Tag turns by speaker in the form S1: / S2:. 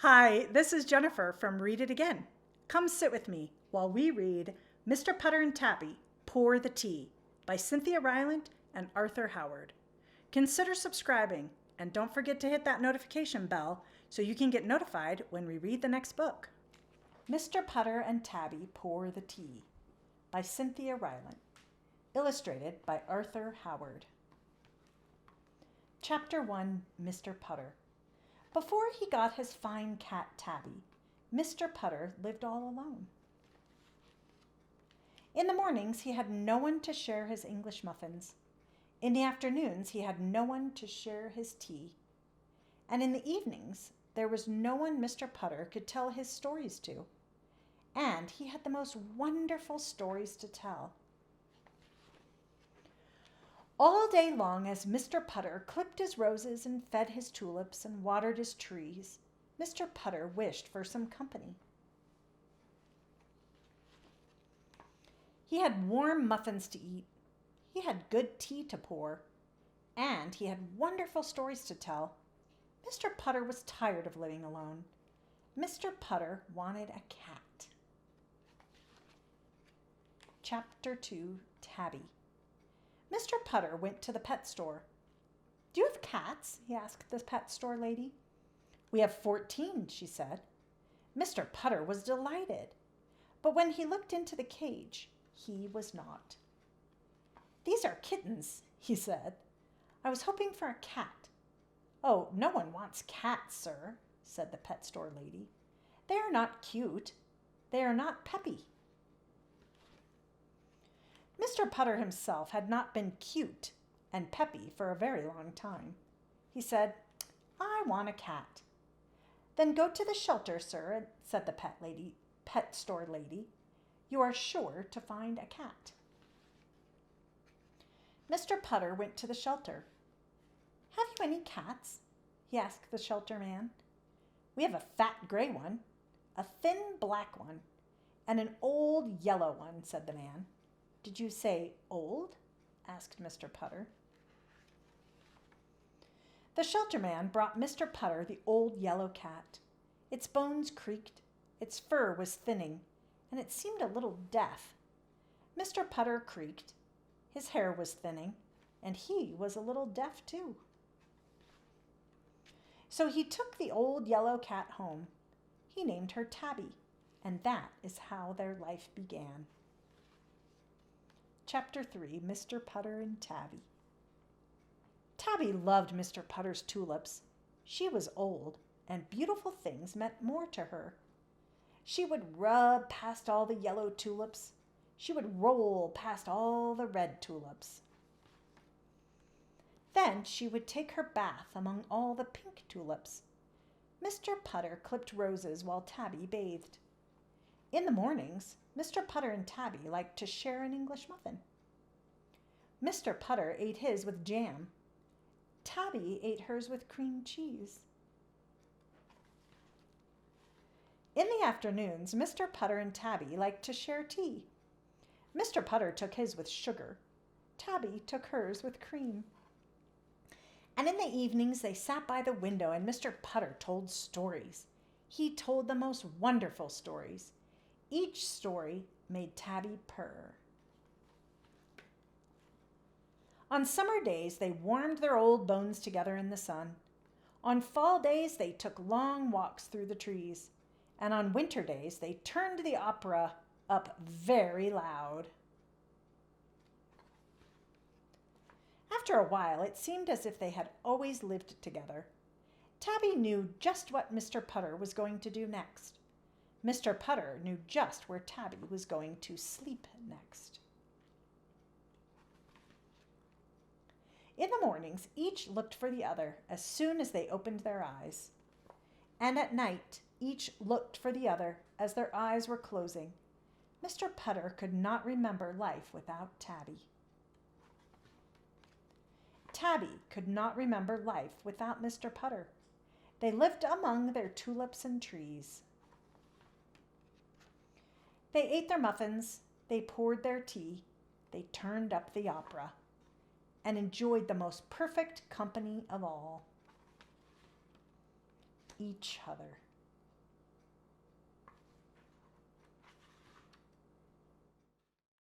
S1: Hi, this is Jennifer from Read It Again. Come sit with me while we read Mr. Putter and Tabby, Pour the Tea by Cynthia Rylant and Arthur Howard. Consider subscribing and don't forget to hit that notification bell so you can get notified when we read the next book. Mr. Putter and Tabby Pour the Tea by Cynthia Rylant. Illustrated by Arthur Howard. Chapter 1, Mr. Putter. Before he got his fine cat Tabby, Mr. Putter lived all alone. In the mornings, he had no one to share his English muffins. In the afternoons, he had no one to share his tea. And in the evenings, there was no one Mr. Putter could tell his stories to. And he had the most wonderful stories to tell. All day long, as Mr. Putter clipped his roses and fed his tulips and watered his trees, Mr. Putter wished for some company. He had warm muffins to eat, he had good tea to pour, and he had wonderful stories to tell. Mr. Putter was tired of living alone. Mr. Putter wanted a cat. Chapter 2, Tabby. Mr. Putter went to the pet store. "Do you have cats?" he asked the pet store lady. "We have 14, she said. Mr. Putter was delighted, but when he looked into the cage, he was not. "These are kittens," he said. "I was hoping for a cat." "Oh, no one wants cats, sir," said the pet store lady. "They are not cute. They are not peppy." Mr. Putter himself had not been cute and peppy for a very long time. He said, "I want a cat." "Then go to the shelter, sir," said the pet store lady. "You are sure to find a cat." Mr. Putter went to the shelter. "Have you any cats?" he asked the shelter man. "We have a fat gray one, a thin black one, and an old yellow one," said the man. "Did you say old?" asked Mr. Putter. The shelter man brought Mr. Putter the old yellow cat. Its bones creaked, its fur was thinning, and it seemed a little deaf. Mr. Putter creaked, his hair was thinning, and he was a little deaf too. So he took the old yellow cat home. He named her Tabby, and that is how their life began. Chapter 3, Mr. Putter and Tabby. Tabby loved Mr. Putter's tulips. She was old, and beautiful things meant more to her. She would rub past all the yellow tulips. She would roll past all the red tulips. Then she would take her bath among all the pink tulips. Mr. Putter clipped roses while Tabby bathed. In the mornings, Mr. Putter and Tabby liked to share an English muffin. Mr. Putter ate his with jam. Tabby ate hers with cream cheese. In the afternoons, Mr. Putter and Tabby liked to share tea. Mr. Putter took his with sugar. Tabby took hers with cream. And in the evenings, they sat by the window and Mr. Putter told stories. He told the most wonderful stories. Each story made Tabby purr. On summer days, they warmed their old bones together in the sun. On fall days, they took long walks through the trees. And on winter days, they turned the opera up very loud. After a while, it seemed as if they had always lived together. Tabby knew just what Mr. Putter was going to do next. Mr. Putter knew just where Tabby was going to sleep next. In the mornings, each looked for the other as soon as they opened their eyes. And at night, each looked for the other as their eyes were closing. Mr. Putter could not remember life without Tabby. Tabby could not remember life without Mr. Putter. They lived among their tulips and trees. They ate their muffins, they poured their tea, they turned up the opera, and enjoyed the most perfect company of all, each other.